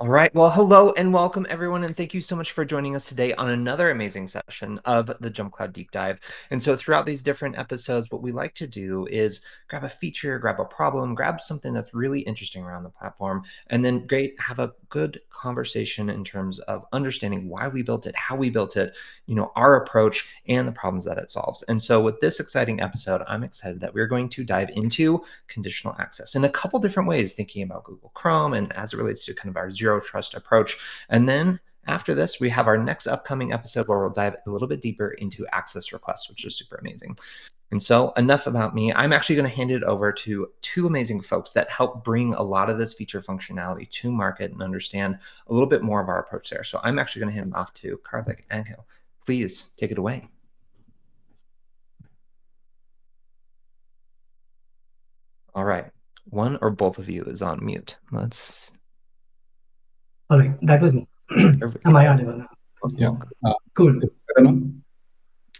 All right. Well, hello and welcome everyone, and thank you so much for joining us today on another amazing session of the JumpCloud Deep Dive. And so throughout these different episodes, what we like to do is grab a feature, grab a problem, grab something that's really interesting around the platform, and then have a good conversation in terms of understanding why we built it, how we built it, our approach and the problems that it solves. And so with this exciting episode, I'm excited that we're going to dive into conditional access in a couple different ways, thinking about Google Chrome and as it relates to kind of our zero trust approach. And then after this, we have our next upcoming episode where we'll dive a little bit deeper into access requests, which is super amazing. And so enough about me. I'm actually going to hand it over to two amazing folks that help bring a lot of this feature functionality to market and understand a little bit more of our approach there. So I'm actually going to hand it off to Karthik and Akhil. Please take it away. All right. One or both of you is on mute. Let's. All right, that was me. Am I audible now? Yeah. Cool.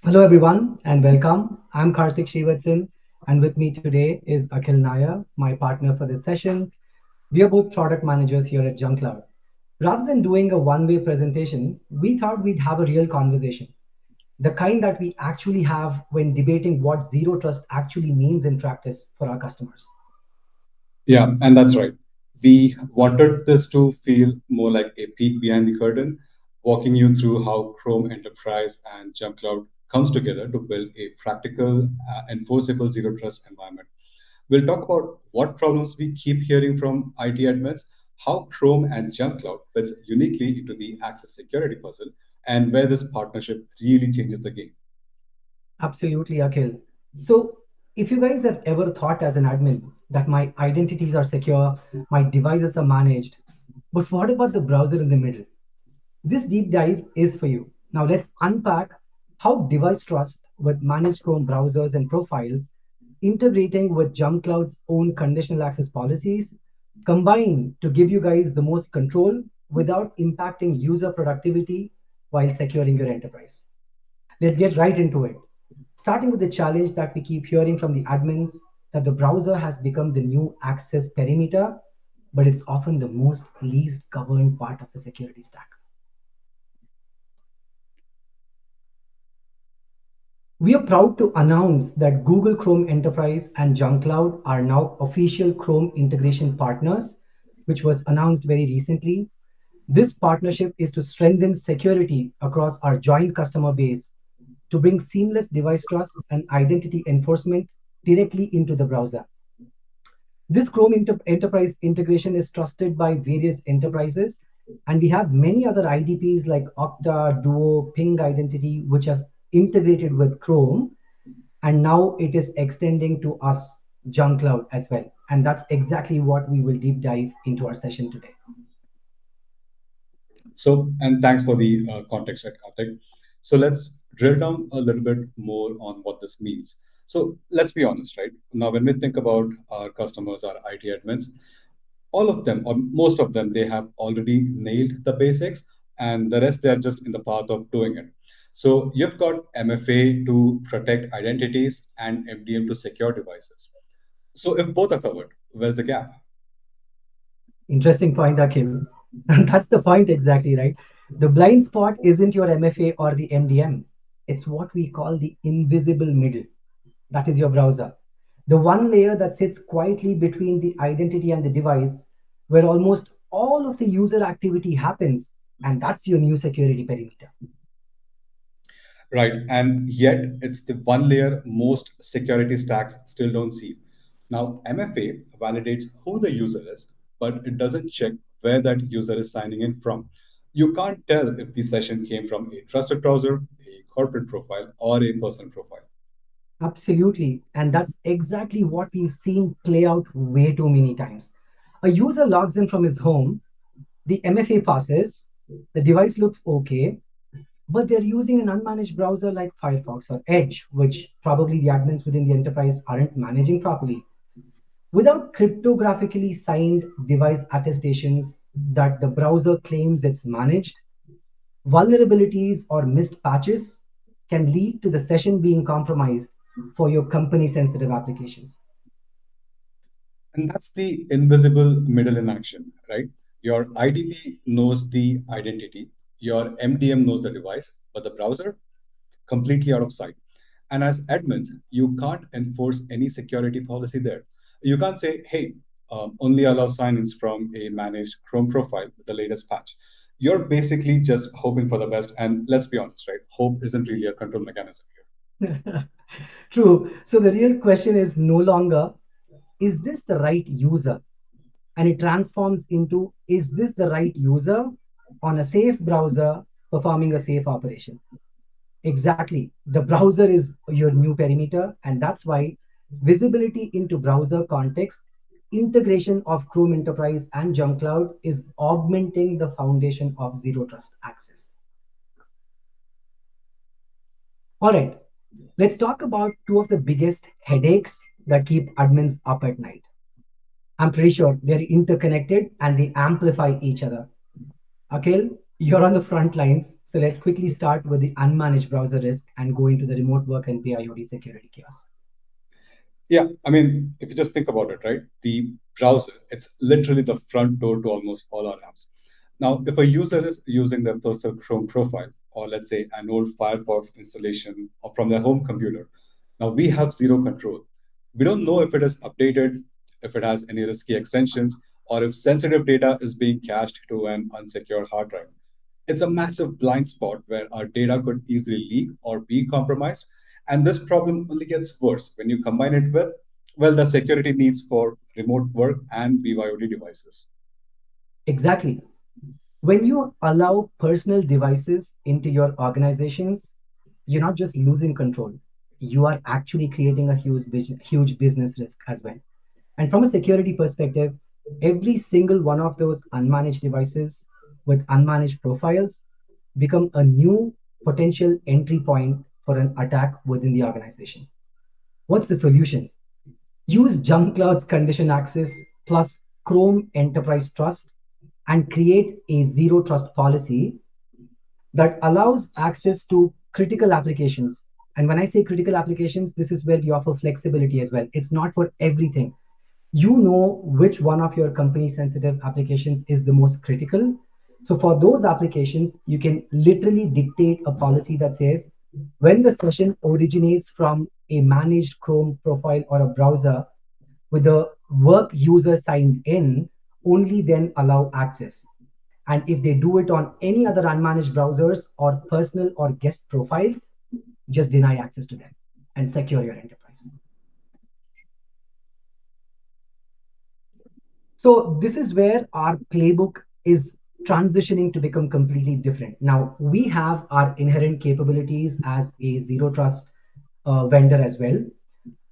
Hello, everyone, and welcome. I'm karthick.srivatsan, and with me today is akhil.nair, my partner for this session. We are both product managers here at JumpCloud. Rather than doing a one-way presentation, we thought we'd have a real conversation, the kind that we actually have when debating what zero trust actually means in practice for our customers. Yeah, and that's right. We wanted this to feel more like a peek behind the curtain, walking you through how Chrome Enterprise and JumpCloud comes together to build a practical, enforceable zero trust environment. We'll talk about what problems we keep hearing from IT admins, how Chrome and JumpCloud fits uniquely into the access security puzzle, and where this partnership really changes the game. Absolutely, Akhil. So, if you guys have ever thought as an admin that my identities are secure, my devices are managed, but what about the browser in the middle? This deep dive is for you. Now, let's unpack how device trust with managed Chrome browsers and profiles, integrating with JumpCloud's own conditional access policies, combine to give you guys the most control without impacting user productivity while securing your enterprise. Let's get right into it. Starting with the challenge that we keep hearing from the admins that the browser has become the new access perimeter, but it's often the most least governed part of the security stack. We are proud to announce that Google Chrome Enterprise and JumpCloud are now official Chrome integration partners, which was announced very recently. This partnership is to strengthen security across our joint customer base to bring seamless device trust and identity enforcement directly into the browser. This Chrome Enterprise integration is trusted by various enterprises, and we have many other IDPs like Okta, Duo, Ping Identity, which have integrated with Chrome, and now it is extending to us, JumpCloud, as well. And that's exactly what we will deep dive into our session today. So, and thanks for the context, right, Karthik. So let's drill down a little bit more on what this means. So let's be honest, right? Now, when we think about our customers, our IT admins, all of them, or most of them, they have already nailed the basics, and the rest, they're just in the path of doing it. So you've got MFA to protect identities and MDM to secure devices. So if both are covered, where's the gap? Interesting point, Akhil. And that's the point exactly, right? The blind spot isn't your MFA or the MDM. It's what we call the invisible middle. That is your browser. The one layer that sits quietly between the identity and the device, where almost all of the user activity happens, and that's your new security perimeter. Right. And yet it's the one layer most security stacks still don't see. Now, MFA validates who the user is, but it doesn't check where that user is signing in from. You can't tell if the session came from a trusted browser, a corporate profile, or a personal profile. Absolutely. And that's exactly what we've seen play out way too many times. A user logs in from his home, the MFA passes, the device looks okay, but they're using an unmanaged browser like Firefox or Edge, which probably the admins within the enterprise aren't managing properly. Without cryptographically signed device attestations that the browser claims it's managed, vulnerabilities or missed patches can lead to the session being compromised for your company sensitive applications. And that's the invisible middle in action, right? Your IDP knows the identity, your MDM knows the device, but the browser completely out of sight. And as admins, you can't enforce any security policy there. You can't say, hey, only allow sign-ins from a managed Chrome profile with the latest patch. You're basically just hoping for the best. And let's be honest, right? Hope isn't really a control mechanism here. True. So the real question is no longer, is this the right user? And it transforms into, is this the right user on a safe browser performing a safe operation? Exactly. The browser is your new perimeter, and that's why visibility into browser context, integration of Chrome Enterprise and JumpCloud is augmenting the foundation of zero trust access. All right, let's talk about two of the biggest headaches that keep admins up at night. I'm pretty sure they're interconnected and they amplify each other. Akhil, you're on the front lines, so let's quickly start with the unmanaged browser risk and go into the remote work and PIOD security chaos. Yeah, I mean, if you just think about it, right? The browser, it's literally the front door to almost all our apps. Now, if a user is using their personal Chrome profile, or let's say an old Firefox installation or from their home computer, now we have zero control. We don't know if it is updated, if it has any risky extensions, or if sensitive data is being cached to an unsecure hard drive. It's a massive blind spot where our data could easily leak or be compromised. And this problem only gets worse when you combine it with, well, the security needs for remote work and BYOD devices. Exactly. When you allow personal devices into your organizations, you're not just losing control, you are actually creating a huge business risk as well. And from a security perspective, every single one of those unmanaged devices with unmanaged profiles become a new potential entry point for an attack within the organization. What's the solution? Use JumpCloud's condition access plus Chrome Enterprise Trust and create a zero trust policy that allows access to critical applications. And when I say critical applications, this is where we offer flexibility as well. It's not for everything. You know which one of your company sensitive applications is the most critical. So for those applications, you can literally dictate a policy that says when the session originates from a managed Chrome profile or a browser with the work user signed in, only then allow access. And if they do it on any other unmanaged browsers or personal or guest profiles, just deny access to them and secure your enterprise. So this is where our playbook is transitioning to become completely different. Now we have our inherent capabilities as a zero trust vendor as well,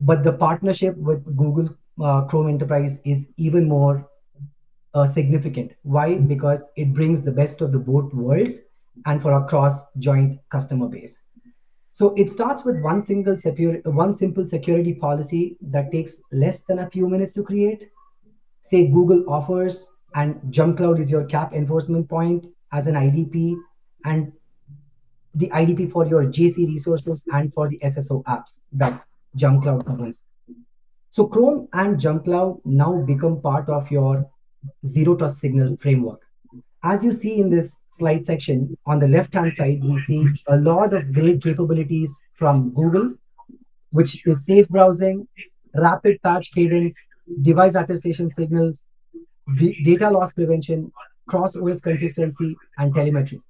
but the partnership with Google Chrome Enterprise is even more significant. Why? Because it brings the best of the both worlds and for a cross joint customer base. So it starts with one simple security policy that takes less than a few minutes to create. Say Google offers and JumpCloud is your cap enforcement point as an IDP and the IDP for your JC resources and for the SSO apps that JumpCloud governs. So Chrome and JumpCloud now become part of your zero trust signal framework. As you see in this slide section, on the left-hand side, we see a lot of great capabilities from Google, which is safe browsing, rapid patch cadence, device attestation signals, data loss prevention, cross OS consistency, and telemetry.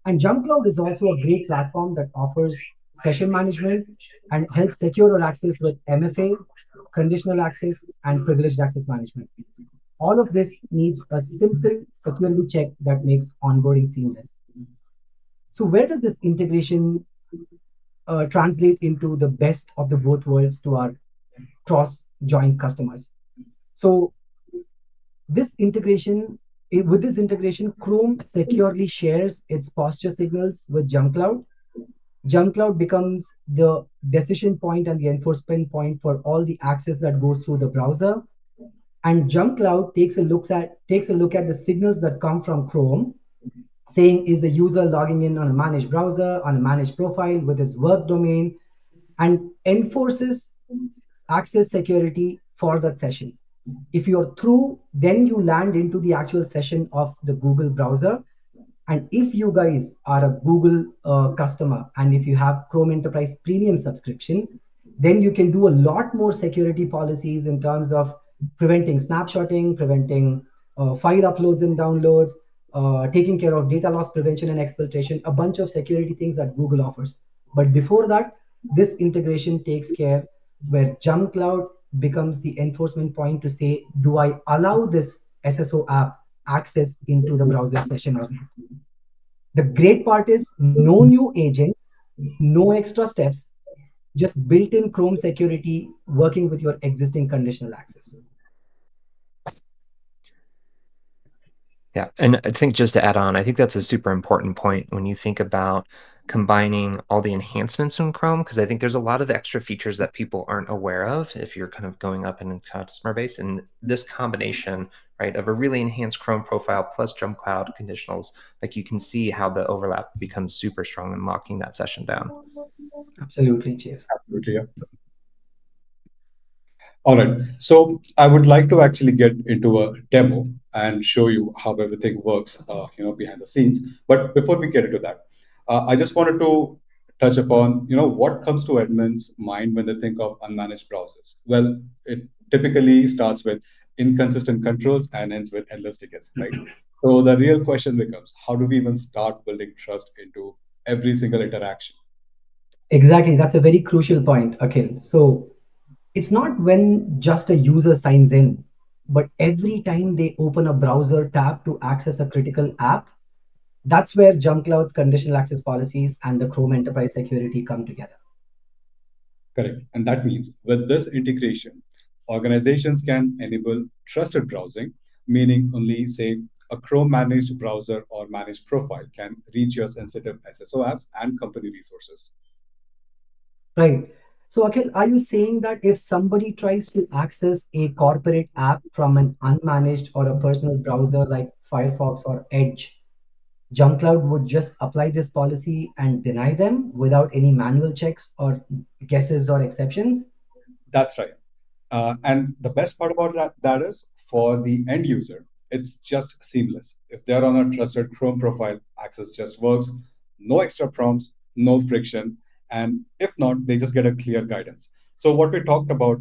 And JumpCloud is also a great platform that offers session management and helps secure your access with MFA, conditional access, and privileged access management. All of this needs a simple security check that makes onboarding seamless. So, where does this integration translate into the best of the both worlds to our cross joint customers? So, this integration, with this integration, Chrome securely shares its posture signals with JumpCloud. JumpCloud becomes the decision point and the enforcement point for all the access that goes through the browser. And JumpCloud takes a look at the signals that come from Chrome, saying is the user logging in on a managed browser, on a managed profile with his work domain, and enforces access security for that session. If you're through, then you land into the actual session of the Google browser. And if you guys are a Google customer, and if you have Chrome Enterprise Premium subscription, then you can do a lot more security policies in terms of preventing snapshotting, preventing file uploads and downloads, taking care of data loss prevention and exploitation, a bunch of security things that Google offers. But before that, this integration takes care where JumpCloud becomes the enforcement point to say, do I allow this SSO app access into the browser session or not? The great part is no new agents, no extra steps, just built-in Chrome security working with your existing conditional access. Yeah, and I think just to add on, I think that's a super important point when you think about combining all the enhancements in Chrome, because I think there's a lot of extra features that people aren't aware of if you're kind of going up in a customer base. And this combination, right, of a really enhanced Chrome profile plus JumpCloud conditionals, like you can see how the overlap becomes super strong in locking that session down. Absolutely, Chase. Absolutely, yeah. All right. So I would like to actually get into a demo and show you how everything works, behind the scenes. But before we get into that, I just wanted to touch upon, what comes to admin's mind when they think of unmanaged browsers. Well, it typically starts with inconsistent controls and ends with endless tickets, right? So the real question becomes, how do we even start building trust into every single interaction? Exactly. That's a very crucial point, Akhil. So it's not when just a user signs in, but every time they open a browser tab to access a critical app, that's where JumpCloud's conditional access policies and the Chrome Enterprise Security come together. Correct. And that means with this integration, organizations can enable trusted browsing, meaning only, say, a Chrome managed browser or managed profile can reach your sensitive SSO apps and company resources. Right. So, Akhil, are you saying that if somebody tries to access a corporate app from an unmanaged or a personal browser like Firefox or Edge, JumpCloud would just apply this policy and deny them without any manual checks or guesses or exceptions? That's right. And the best part about that is for the end user, it's just seamless. If they're on a trusted Chrome profile, access just works, no extra prompts, no friction. And if not, they just get a clear guidance. So what we talked about,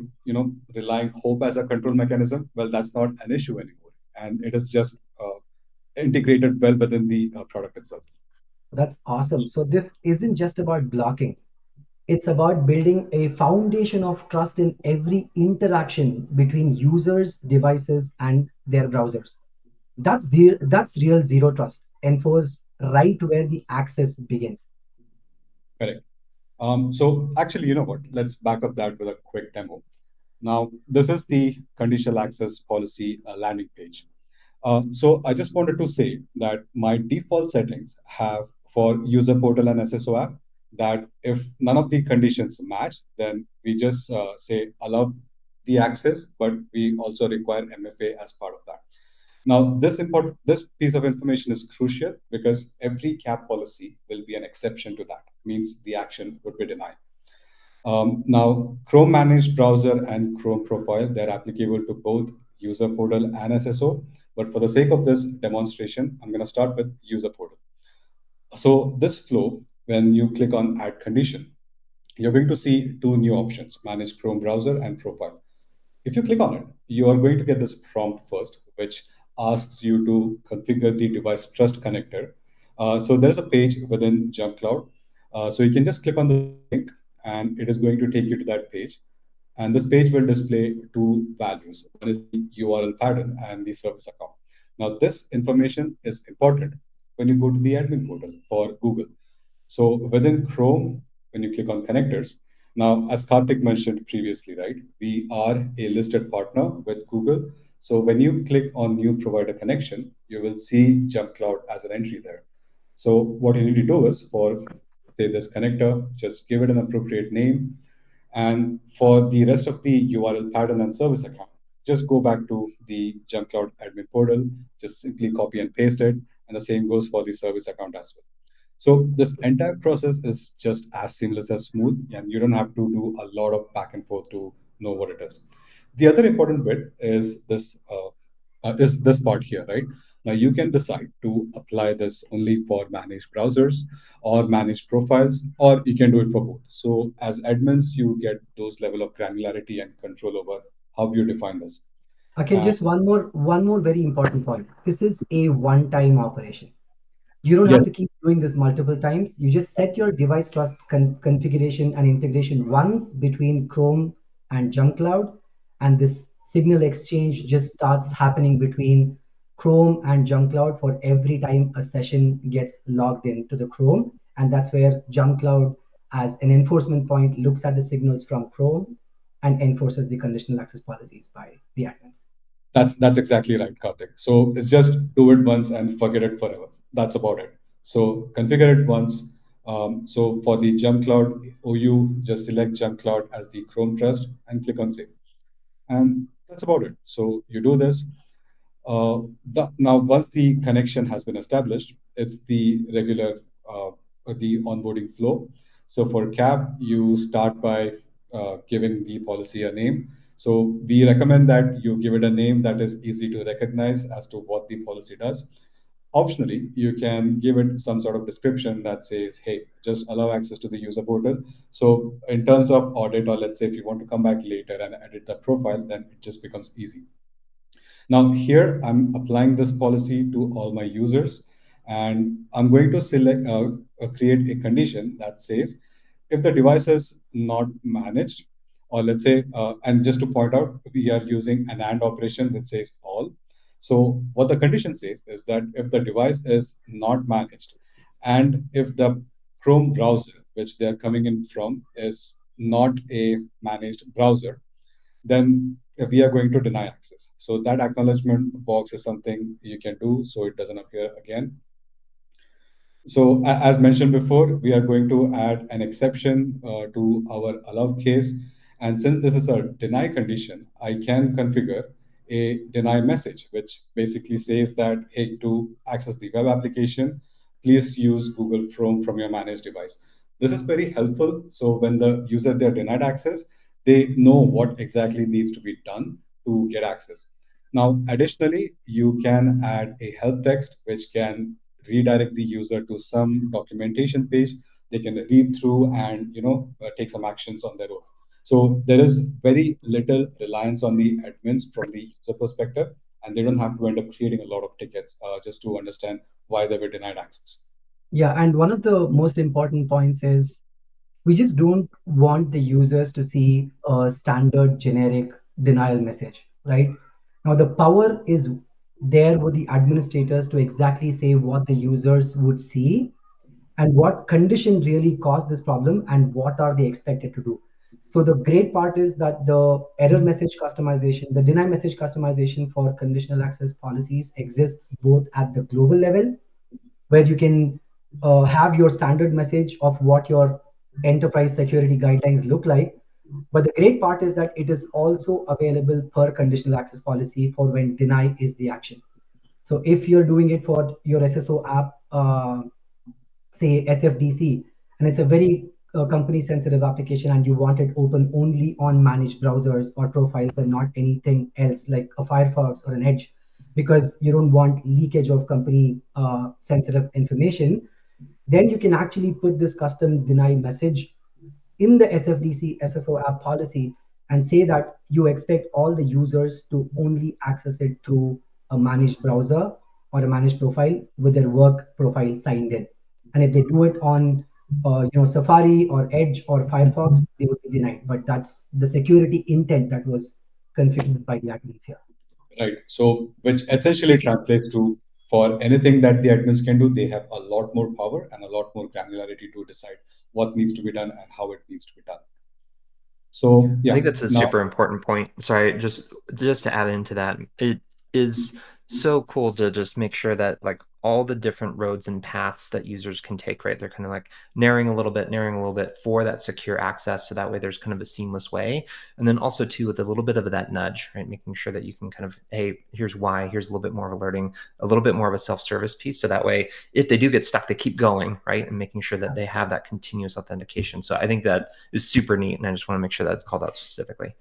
relying hope as a control mechanism, well, that's not an issue anymore. And it is just integrated well within the product itself. That's awesome. So, this isn't just about blocking, it's about building a foundation of trust in every interaction between users, devices, and their browsers. That's real zero trust, enforced right where the access begins. Correct. So actually, you know what? Let's back up that with a quick demo. Now, this is the conditional access policy landing page. So I just wanted to say that my default settings have for user portal and SSO app that if none of the conditions match, then we just say allow the access, but we also require MFA as part of that. Now, this piece of information is crucial because every cap policy will be an exception to that. Means the action would be denied. Now, Chrome managed browser and Chrome profile, they're applicable to both user portal and SSO. But for the sake of this demonstration, I'm going to start with user portal. So this flow, when you click on add condition, you're going to see two new options, manage Chrome browser and profile. If you click on it, you are going to get this prompt first, which asks you to configure the device trust connector. So there's a page within JumpCloud. So you can just click on the link and it is going to take you to that page. And this page will display two values. One is the URL pattern and the service account. Now, this information is important when you go to the admin portal for Google. So within Chrome, when you click on connectors, now as Karthik mentioned previously, right, we are a listed partner with Google. So when you click on new provider connection, you will see JumpCloud as an entry there. So what you need to do is for say this connector, just give it an appropriate name. And for the rest of the URL pattern and service account, just go back to the JumpCloud admin portal, just simply copy and paste it. And the same goes for the service account as well. So this entire process is just as seamless as smooth, and you don't have to do a lot of back and forth to know what it is. The other important bit is this part here, right? Now you can decide to apply this only for managed browsers or managed profiles, or you can do it for both. So as admins, you get those level of granularity and control over how you define this. Akhil, Uh, just one more very important point. This is a one-time operation. You don't have yes, to keep doing this multiple times. You just set your device trust configuration and integration once between Chrome and JumpCloud, and this signal exchange just starts happening between Chrome and JumpCloud for every time a session gets logged into the Chrome. And that's where JumpCloud, as an enforcement point, looks at the signals from Chrome and enforces the conditional access policies by the admins. that's exactly right, Karthik. So it's just do it once and forget it forever. That's about it. So configure it once. So for the JumpCloud OU, just select JumpCloud as the Chrome trust and click on save. And that's about it. So you do this. Now, once the connection has been established, it's the regular the onboarding flow. So for CAB, you start by giving the policy a name. So we recommend that you give it a name that is easy to recognize as to what the policy does. Optionally, you can give it some sort of description that says, hey, just allow access to the user portal. So in terms of audit, or let's say if you want to come back later and edit the profile, then it just becomes easy. Now here I'm applying this policy to all my users, and I'm going to create a condition that says if the device is not managed, or let's say, and just to point out, we are using an AND operation which says all. So what the condition says is that if the device is not managed, and if the Chrome browser, which they're coming in from, is not a managed browser, then we are going to deny access. So that acknowledgement box is something you can do so it doesn't appear again. So as mentioned before, we are going to add an exception to our allow case. And since this is a deny condition, I can configure a deny message, which basically says that, hey, to access the web application, please use Google Chrome from your managed device. This is very helpful. So when the user they're denied access, they know what exactly needs to be done to get access. Now, additionally, you can add a help text, which can redirect the user to some documentation page they can read through and take some actions on their own. So there is very little reliance on the admins from the user perspective, and they don't have to end up creating a lot of tickets just to understand why they were denied access. Yeah, and one of the most important points is we just don't want the users to see a standard generic denial message, right? Now, the power is there with the administrators to exactly say what the users would see and what condition really caused this problem and what are they expected to do. So the great part is that the error message customization, the deny message customization for conditional access policies exists both at the global level, where you can have your standard message of what your enterprise security guidelines look like. But the great part is that it is also available per conditional access policy for when deny is the action. So if you're doing it for your SSO app, say SFDC, and it's a very company sensitive application and you want it open only on managed browsers or profiles and not anything else like a Firefox or an Edge, because you don't want leakage of company sensitive information, then you can actually put this custom deny message in the SFDC SSO app policy and say that you expect all the users to only access it through a managed browser or a managed profile with their work profile signed in. And if they do it on Safari or Edge or Firefox, they would be denied. But that's the security intent that was configured by the admins here. Right. So, which essentially translates to for anything that the admins can do, they have a lot more power and a lot more granularity to decide what needs to be done and how it needs to be done. So, I yeah. think that's a Now, super important point. Sorry, just to add into that, it is so cool to just make sure that like all the different roads and paths that users can take, right? They're kind of like narrowing a little bit for that secure access, so that way there's kind of a seamless way. And then also too with a little bit of that nudge, right? Making sure that you can kind of, hey, here's why, here's a little bit more of alerting, a little bit more of a self-service piece. So that way, if they do get stuck, they keep going, right? And making sure that they have that continuous authentication. So I think that is super neat, and I just want to make sure that's called out specifically.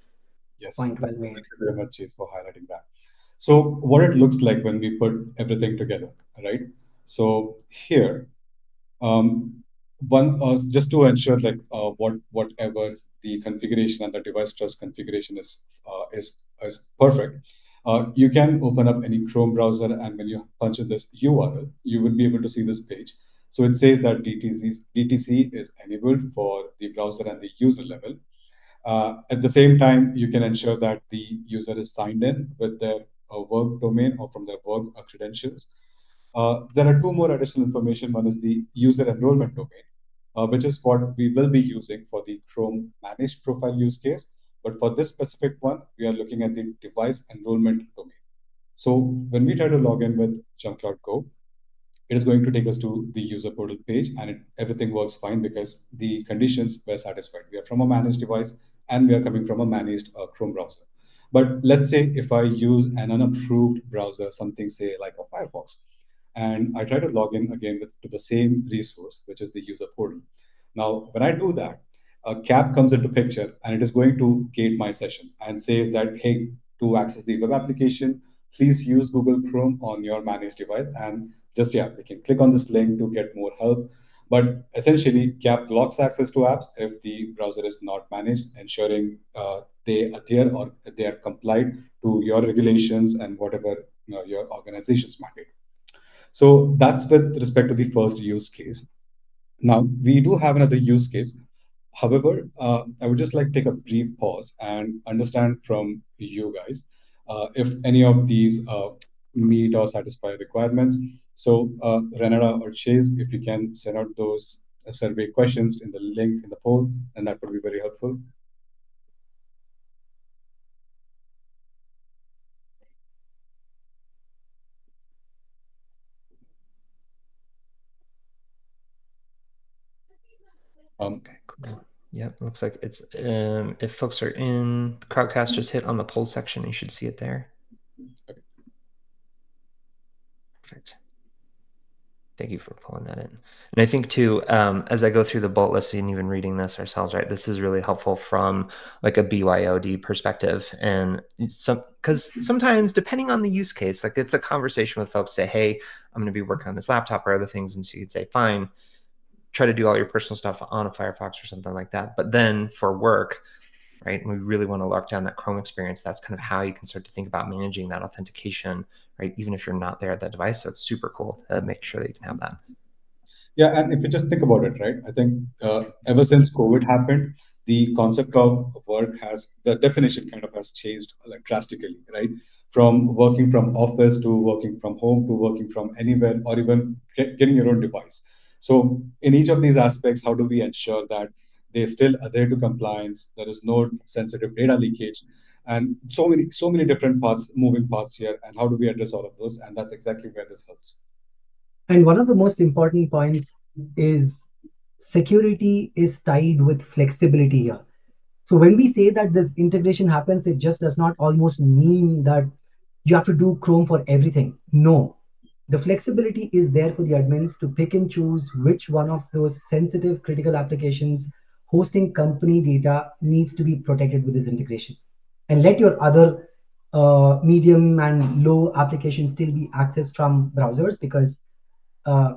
Yes, Point well made. thank you very much, Chase, for highlighting that. So, what it looks like when we put everything together, right? So here, um, one just to ensure like whatever the configuration and the device trust configuration is perfect. You can open up any Chrome browser, and when you punch in this URL, you will be able to see this page. So it says that DTC is enabled for the browser and the user level. At the same time, you can ensure that the user is signed in with their work domain or from their work credentials. There are two more additional information. One is the user enrollment domain, which is what we will be using for the Chrome managed profile use case. But for this specific one, we are looking at the device enrollment domain. So when we try to log in with JumpCloud Go, it is going to take us to the user portal page, and everything works fine because the conditions were satisfied. We are from a managed device and we are coming from a managed Chrome browser. But let's say if I use an unapproved browser, something say like a Firefox, and I try to log in again to the same resource, which is the user portal. Now, when I do that, a cap comes into picture and it is going to gate my session and says that, hey, to access the web application, please use Google Chrome on your managed device. And just, yeah, they can click on this link to get more help. But essentially, CAP blocks access to apps if the browser is not managed, ensuring they adhere or they are complied to your regulations and whatever your organization's mandate. So that's with respect to the first use case. Now, we do have another use case. However, I would just like to take a brief pause and understand from you guys if any of these meet or satisfy requirements. So, Renata or Chase, if you can send out those survey questions in the link in the poll, and that would be very helpful. Okay, cool. Yep, looks like it's if folks are in the Crowdcast, just hit on the poll section. You should see it there. Okay. Perfect. Thank you for pulling that in. And I think too, as I go through the bullet list and even reading this ourselves, right, this is really helpful from like a BYOD perspective. And because sometimes depending on the use case, like it's a conversation with folks say, hey, I'm going to be working on this laptop or other things. And so you'd say, fine, try to do all your personal stuff on a Firefox or something like that. But then for work, right, and we really want to lock down that Chrome experience, that's kind of how you can start to think about managing that authentication, right, even if you're not there at that device. So it's super cool to make sure that you can have that. Yeah, and if you just think about it, right, I think ever since COVID happened, the concept of work has the definition kind of has changed like drastically, right? From working from office to working from home to working from anywhere or even getting your own device. So in each of these aspects, how do we ensure that they still adhere to compliance? There is no sensitive data leakage, and so many different parts, moving parts here. And how do we address all of those? And that's exactly where this helps. And one of the most important points is security is tied with flexibility here. So when we say that this integration happens, it just does not almost mean that you have to do Chrome for everything. No, the flexibility is there for the admins to pick and choose which one of those sensitive critical applications hosting company data needs to be protected with this integration. And let your other medium and low applications still be accessed from browsers because uh,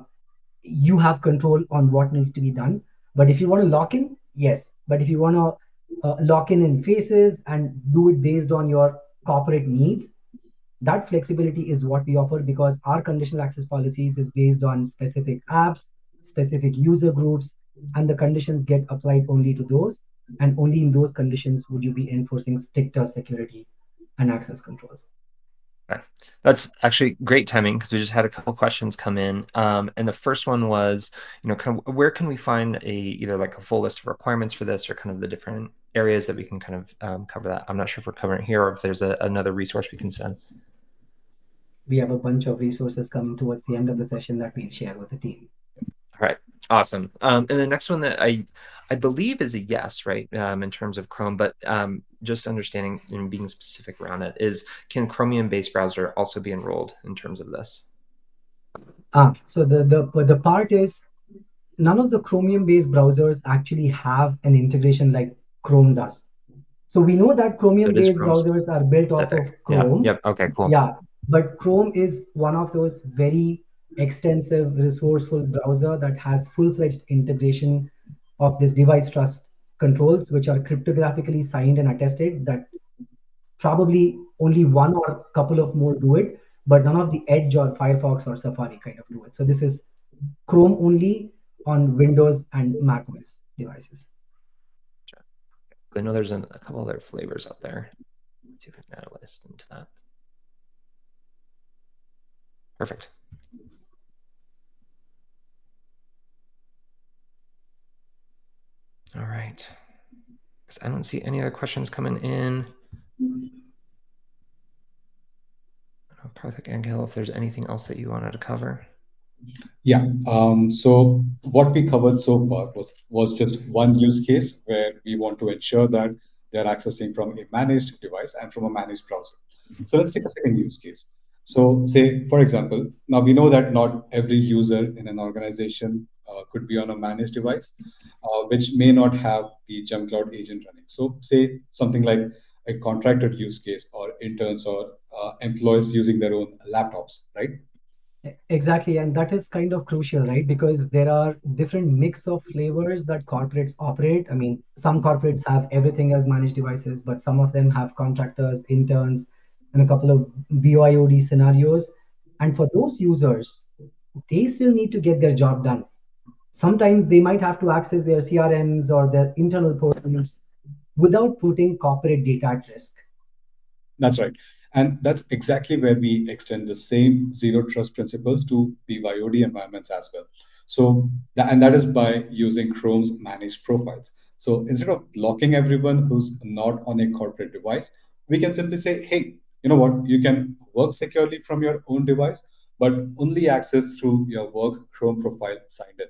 you have control on what needs to be done. But if you want to lock in, yes. But if you want to lock in faces and do it based on your corporate needs, that flexibility is what we offer because our conditional access policies is based on specific apps, specific user groups, and the conditions get applied only to those. And only in those conditions would you be enforcing stricter security and access controls. Okay. That's actually great timing because we just had a couple questions come in. And the first one was, where can we find either like a full list of requirements for this or kind of the different areas that we can kind of cover that. I'm not sure if we're covering it here or if there's another resource we can send. We have a bunch of resources coming towards the end of the session that we'll share with the team. All right. Awesome. And the next one that I believe is a yes, right, in terms of Chrome, but just understanding and being specific around it is, can Chromium-based browser also be enrolled in terms of this? So the part is none of the Chromium-based browsers actually have an integration like Chrome does. So we know that That is Chromium-based Chrome browsers are built off specific. of Yeah. Chrome. Yep. Okay. Cool. Yeah, but Chrome is one of those very extensive, resourceful browser that has full-fledged integration of this device trust controls, which are cryptographically signed and attested. That probably only one or couple of more do it, but none of the Edge or Firefox or Safari kind of do it. So this is Chrome only on Windows and Mac OS devices. I know there's a couple other flavors out there. Let's see if we can add a list into that. Perfect. All right. Because I don't see any other questions coming in. Karthik and Gil, if there's anything else that you wanted to cover. Yeah. So what we covered so far was just one use case where we want to ensure that they're accessing from a managed device and from a managed browser. So let's take a second use case. So say, for example, now we know that not every user in an organization could be on a managed device, which may not have the JumpCloud agent running. So say something like a contracted use case or interns or employees using their own laptops, right? Exactly, and that is kind of crucial, right? Because there are different mix of flavors that corporates operate. I mean, some corporates have everything as managed devices, but some of them have contractors, interns, and a couple of BYOD scenarios. And for those users, they still need to get their job done. Sometimes they might have to access their CRMs or their internal portals without putting corporate data at risk. That's right. And that's exactly where we extend the same zero trust principles to BYOD environments as well. So, and that is by using Chrome's managed profiles. So instead of blocking everyone who's not on a corporate device, we can simply say, hey, you know what? You can work securely from your own device, but only access through your work Chrome profile signed in.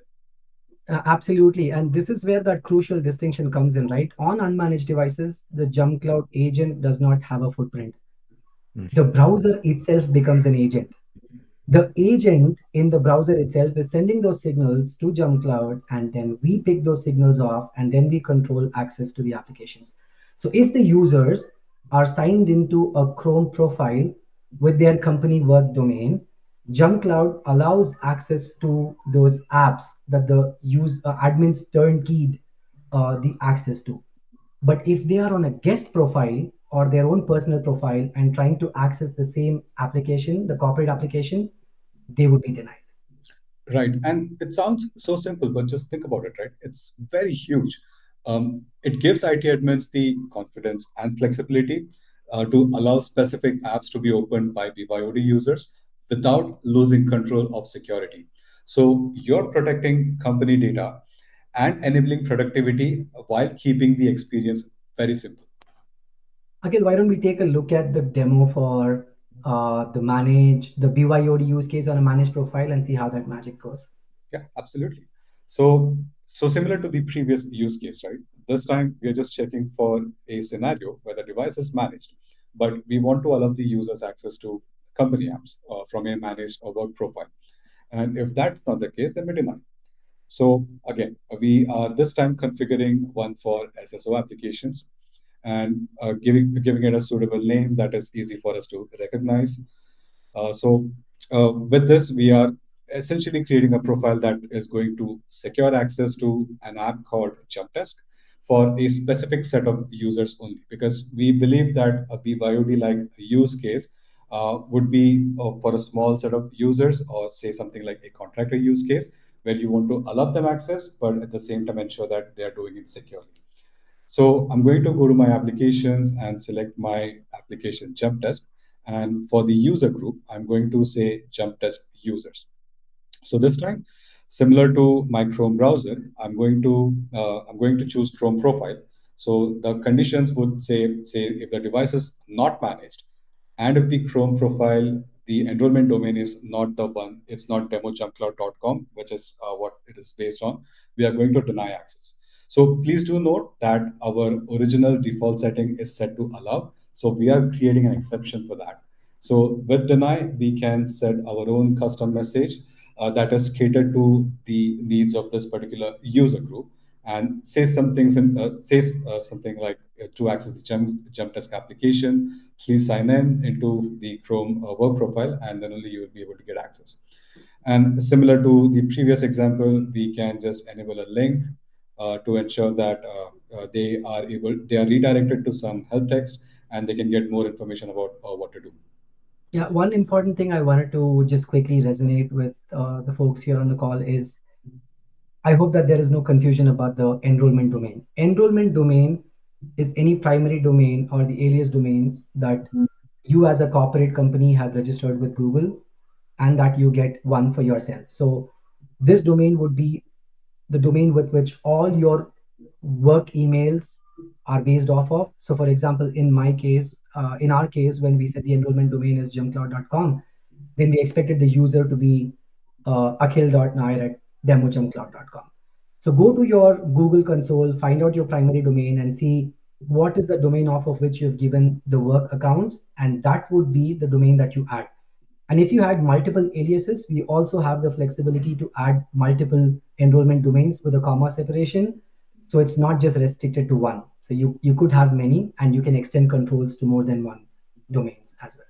Absolutely. And this is where that crucial distinction comes in, right? On unmanaged devices, the JumpCloud agent does not have a footprint. The browser itself becomes an agent. The agent in the browser itself is sending those signals to JumpCloud, and then we pick those signals off, and then we control access to the applications. So if the users are signed into a Chrome profile with their company work domain, JumpCloud allows access to those apps that the admins turnkeyed the access to. But if they are on a guest profile or their own personal profile and trying to access the same application, the corporate application, they would be denied. Right. And it sounds so simple, but just think about it, right? It's very huge. It gives IT admins the confidence and flexibility to allow specific apps to be opened by BYOD users without losing control of security. So you're protecting company data and enabling productivity while keeping the experience very simple. Akhil, why don't we take a look at the demo for the BYOD use case on a managed profile and see how that magic goes? Yeah, absolutely. So similar to the previous use case, right? This time we are just checking for a scenario where the device is managed, but we want to allow the users access to company apps from a managed or work profile. And if that's not the case, then we deny. So again, we are this time configuring one for SSO applications and giving it a suitable name that is easy for us to recognize. So with this, we are essentially creating a profile that is going to secure access to an app called JumpDesk for a specific set of users only, because we believe that a BYOD-like use case would be for a small set of users, or say something like a contractor use case, where you want to allow them access, but at the same time ensure that they are doing it securely. So I'm going to go to my applications and select my application jump desk. And for the user group, I'm going to say jump desk users. So this time, similar to my Chrome browser, I'm going to choose Chrome profile. So the conditions would say if the device is not managed, and if the Chrome profile, the enrollment domain is not the one, it's not demojumpcloud.com, which is what it is based on, we are going to deny access. So please do note that our original default setting is set to allow. So we are creating an exception for that. So with deny, we can set our own custom message that is catered to the needs of this particular user group. and says something like to access the jump desk application, please sign into the Chrome work profile, and then only you will be able to get access. And similar to the previous example, we can just enable a link to ensure that they are redirected to some help text, and they can get more information about what to do. Yeah, one important thing I wanted to just quickly resonate with the folks here on the call is I hope that there is no confusion about the enrollment domain. Enrollment domain is any primary domain or the alias domains that you as a corporate company have registered with Google and that you get one for yourself. So this domain would be the domain with which all your work emails are based off of. So for example, in our case, when we said the enrollment domain is jumpcloud.com, then we expected the user to be akhil.nair at demojumpcloud.com. So go to your Google console, find out your primary domain and see what is the domain off of which you've given the work accounts, and that would be the domain that you add. And if you had multiple aliases, we also have the flexibility to add multiple enrollment domains with a comma separation. So it's not just restricted to one. So you could have many and you can extend controls to more than one domains as well.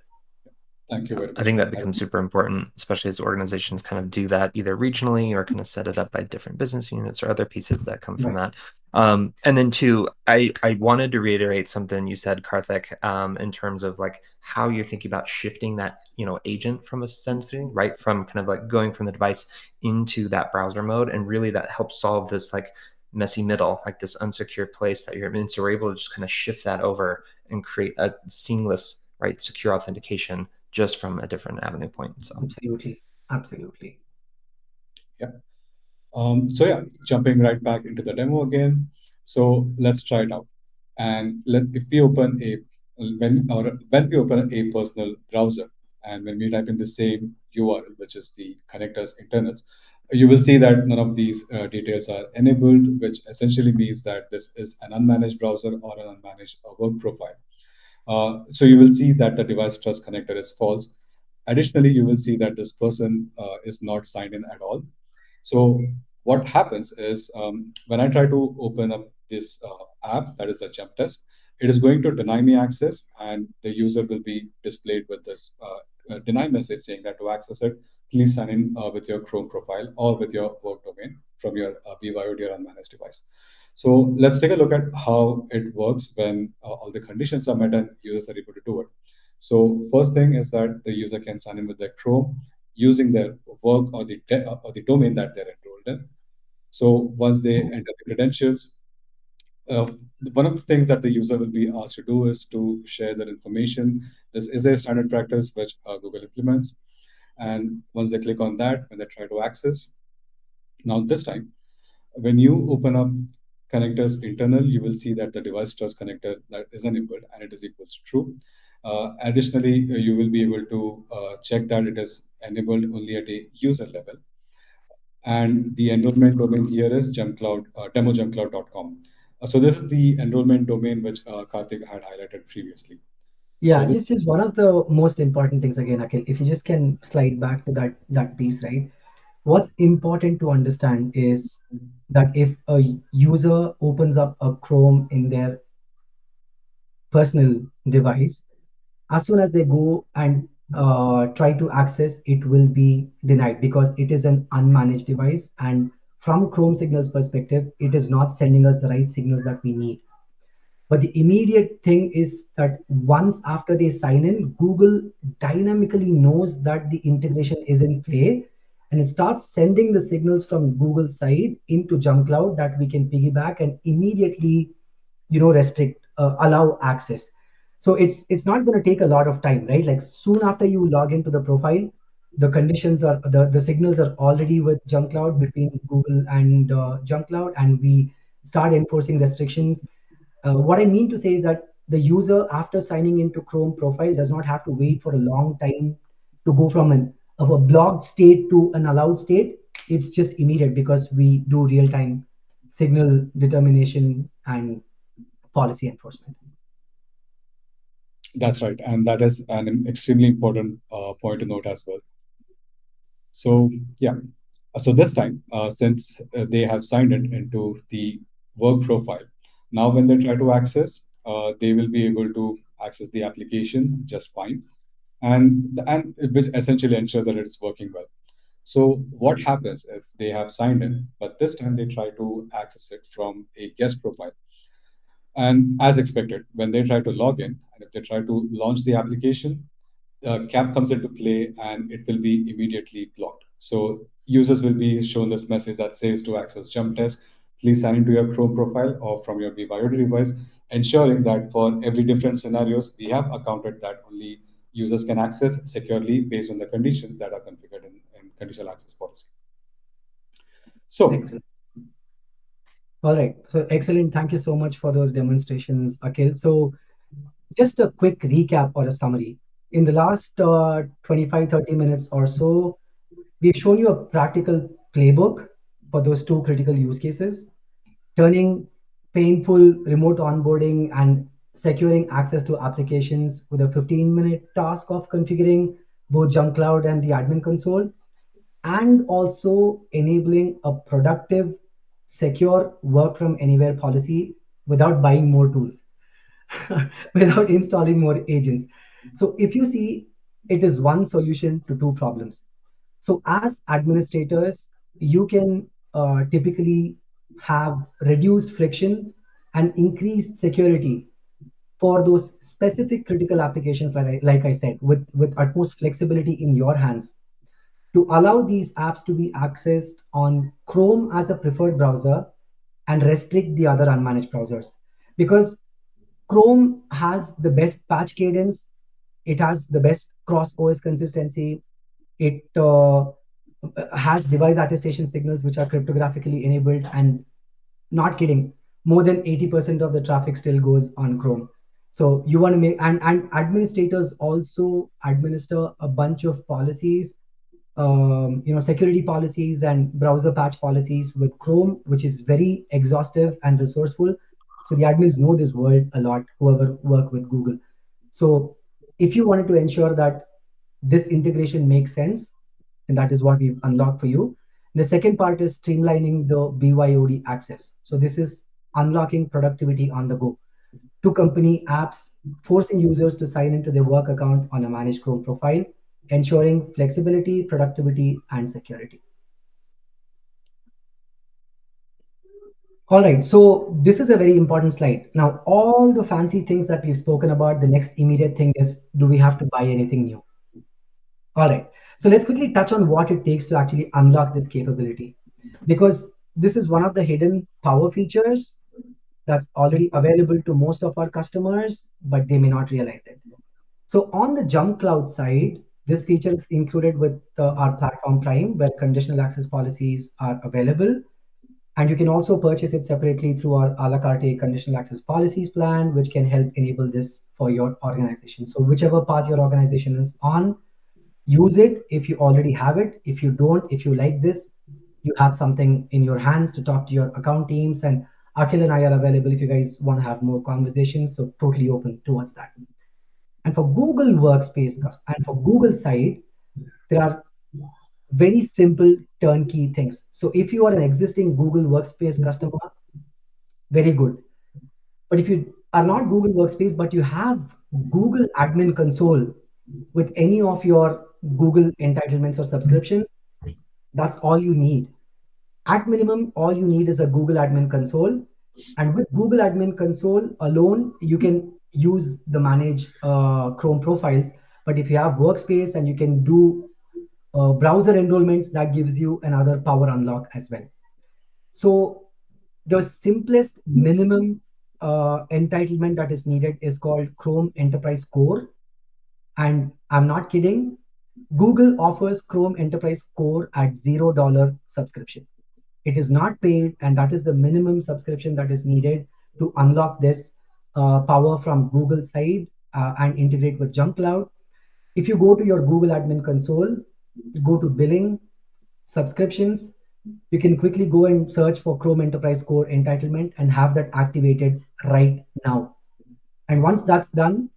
Thank you very I much think for that that. becomes super important, especially as organizations kind of do that either regionally or kind of set it up by different business units or other pieces that come from Right. that. And then two, I wanted to reiterate something you said, Karthik, in terms of like how you're thinking about shifting that, agent from a sensory, right? From kind of like going from the device into that browser mode. And really that helps solve this like messy middle, like this unsecure place that you're in. So we're able to just kind of shift that over and create a seamless, right, secure authentication just from a different avenue point. So Absolutely. Absolutely. Yeah. So yeah, jumping right back into the demo again. So let's try it out. And if we open when we open a personal browser, and when we type in the same URL, which is the connector's internals, you will see that none of these details are enabled, which essentially means that this is an unmanaged browser or an unmanaged work profile. So you will see that the device trust connector is false. Additionally, you will see that this person is not signed in at all. So what happens is when I try to open up this app, that is a jump test, it is going to deny me access, and the user will be displayed with this deny message saying that to access it, please sign in with your Chrome profile or with your work domain from your BYOD or unmanaged device. So let's take a look at how it works when all the conditions are met and users are able to do it. So first thing is that the user can sign in with their Chrome using their work or or the domain that they're enrolled in. So once they enter the credentials, uh, one of the things that the user will be asked to do is to share their information. This is a standard practice which Google implements. And once they click on that, when they try to access, now this time, when you open up connectors internal, you will see that the device trust connector that is enabled and it is equals to true. Additionally, you will be able to check that it is enabled only at a user level. And the enrollment domain here is JumpCloud, demojumpcloud.com. So this is the enrollment domain which Karthik had highlighted previously. So Yeah, this, just one of the most important things again, Akhil, if you just can slide back to that piece, right? What's important to understand is that if a user opens up a Chrome in their personal device, as soon as they go and try to access, it will be denied because it is an unmanaged device. And from Chrome signals perspective, it is not sending us the right signals that we need. But the immediate thing is that once after they sign in, Google dynamically knows that the integration is in play and it starts sending the signals from Google side into JumpCloud that we can piggyback and immediately, restrict, allow access. So it's not going to take a lot of time, right? Like soon after you log into the profile, the conditions are the signals are already with JumpCloud between Google and JumpCloud, and we start enforcing restrictions. What I mean to say is that the user, after signing into Chrome profile, does not have to wait for a long time to go from a blocked state to an allowed state. It's just immediate because we do real time signal determination and policy enforcement. that's right. And that is an extremely important point to note as well. So yeah. So this time, since they have signed in into the work profile, now when they try to access, they will be able to access the application just fine, and which essentially ensures that it's working well. So what happens if they have signed in, but this time they try to access it from a guest profile? And as expected, when they try to log in and if they try to launch the application, cap comes into play and it will be immediately blocked. So users will be shown this message that says to access jump test, please sign into your Chrome profile or from your BYOD device, ensuring that for every different scenarios, we have accounted that only users can access securely based on the conditions that are configured in conditional access policy. So Excellent. All right. So excellent. Thank you so much for those demonstrations, Akhil. So just a quick recap or a summary. In the last 25, 30 minutes or so, we've shown you a practical playbook for those two critical use cases, turning painful remote onboarding and securing access to applications with a 15-minute task of configuring both JumpCloud and the admin console, and also enabling a productive, secure work from anywhere policy without buying more tools, without installing more agents. So if you see, it is one solution to two problems. So as administrators, you can typically have reduced friction and increased security for those specific critical applications, like I said, with utmost flexibility in your hands to allow these apps to be accessed on Chrome as a preferred browser and restrict the other unmanaged browsers. Because Chrome has the best patch cadence, it has the best cross OS consistency, it has device attestation signals which are cryptographically enabled, and not kidding, more than 80% of the traffic still goes on Chrome. So you want to make, and administrators also administer a bunch of policies, security policies and browser patch policies with Chrome, which is very exhaustive and resourceful. So the admins know this world a lot, whoever work with Google. So if you wanted to ensure that this integration makes sense, and that is what we've unlocked for you. The second part is streamlining the BYOD access. So this is unlocking productivity on the go. Two company apps forcing users to sign into their work account on a managed Chrome profile, ensuring flexibility, productivity, and security. All right, so this is a very important slide. Now, all the fancy things that we've spoken about, the next immediate thing is, do we have to buy anything new? All right, so let's quickly touch on what it takes to actually unlock this capability, because this is one of the hidden power features that's already available to most of our customers, but they may not realize it. So on the JumpCloud side, this feature is included with our platform Prime, where conditional access policies are available. And you can also purchase it separately through our a la carte conditional access policies plan, which can help enable this for your organization. So whichever path your organization is on, use it if you already have it. If you don't, if you like this, you have something in your hands to talk to your account teams. And Akhil and I are available if you guys want to have more conversations. So totally open towards that. And for Google Workspace and for Google side, there are very simple turnkey things. So if you are an existing Google Workspace customer, very good. But if you are not Google Workspace, but you have Google Admin Console with any of your Google entitlements or subscriptions, that's all you need. At minimum, all you need is a Google Admin Console. And with Google Admin Console alone, you can use the manage Chrome profiles. But if you have Workspace and you can do browser enrollments, that gives you another power unlock as well. So the simplest minimum entitlement that is needed is called Chrome Enterprise Core. And I'm not kidding. Google offers Chrome Enterprise Core at $0 subscription. It is not paid, and that is the minimum subscription that is needed to unlock this power from Google side and integrate with JumpCloud. If you go to your Google Admin Console, go to billing, subscriptions, you can quickly go and search for Chrome Enterprise Core entitlement and have that activated right now. And once that's done,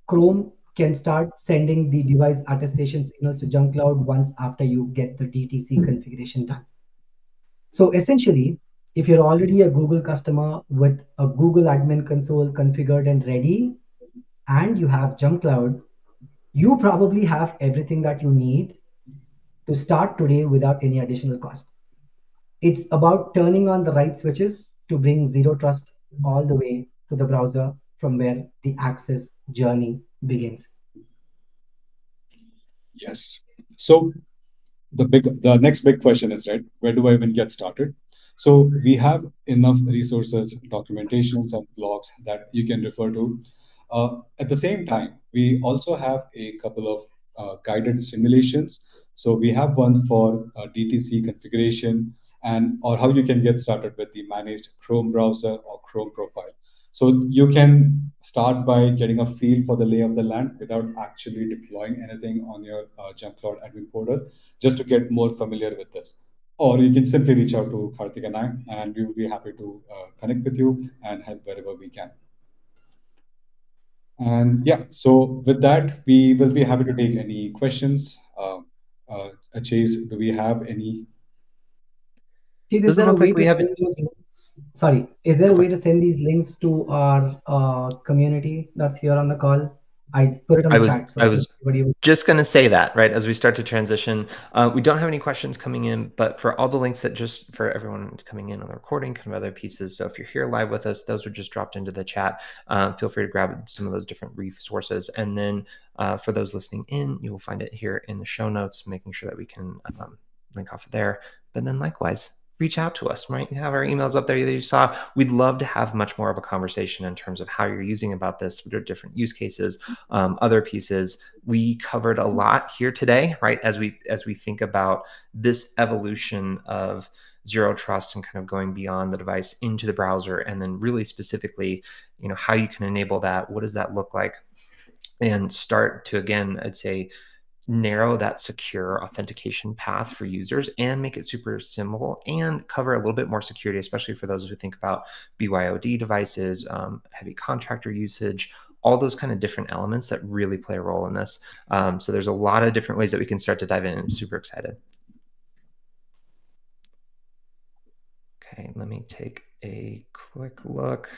Chrome can start sending the device attestation signals to JumpCloud once after you get the DTC configuration done. So essentially, if you're already a Google customer with a Google admin console configured and ready, and you have JumpCloud, you probably have everything that you need to start today without any additional cost. It's about turning on the right switches to bring zero trust all the way to the browser from where the access journey begins. Yes. So the next big question is, right, where do I even get started? So we have enough resources, documentations, and blogs that you can refer to. At the same time, we also have a couple of guided simulations. So we have one for DTC configuration, and or how you can get started with the managed Chrome browser or Chrome profile. So you can start by getting a feel for the lay of the land without actually deploying anything on your JumpCloud admin portal, just to get more familiar with this. Or you can simply reach out to Karthik and I, and we will be happy to connect with you and help wherever we can. And yeah, so with that, we will be happy to take any questions. Chase, do we have any? Is Doesn't there a look way like to we have send it. those links? Sorry, is there Go a for way it. to send these links to our community that's here on the call? I put it on I the was chat, so I I think was everybody will. just going to say that, right, as we start to transition. We don't have any questions coming in, but for all the links that just for everyone coming in on the recording, kind of other pieces. So if you're here live with us, those are just dropped into the chat. Feel free to grab some of those different resources. And then for those listening in, you will find it here in the show notes, making sure that we can link off of there. But then likewise, reach out to us, right? You have our emails up there that you saw. We'd love to have much more of a conversation in terms of how you're using about this, what are different use cases, other pieces. We covered a lot here today, right? As we think about this evolution of zero trust and kind of going beyond the device into the browser, and then really specifically, how you can enable that. What does that look like? And start to, again, I'd say, narrow that secure authentication path for users and make it super simple and cover a little bit more security, especially for those who think about BYOD devices, heavy contractor usage, all those kind of different elements that really play a role in this. So there's a lot of different ways that we can start to dive in. I'm super excited. Okay, let me take a quick look.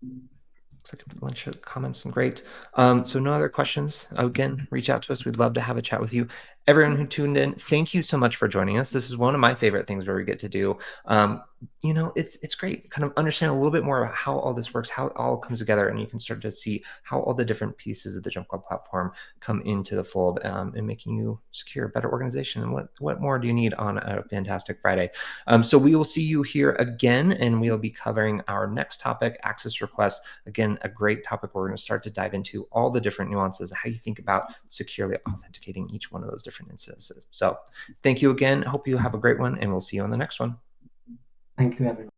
Looks like a bunch of comments and great. So no other questions. Again, reach out to us. We'd love to have a chat with you. Everyone who tuned in, thank you so much for joining us. This is one of my favorite things where we get to do. It's great. Kind of understand a little bit more about how all this works, how it all comes together, and you can start to see how all the different pieces of the JumpCloud platform come into the fold, and making you secure, better organization. And what more do you need on a fantastic Friday? So we will see you here again, and we'll be covering our next topic, access requests. Again, a great topic where we're going to start to dive into all the different nuances, how you think about securely authenticating each one of those different instances. So thank you again. Hope you have a great one, and we'll see you on the next one. Thank you, everyone.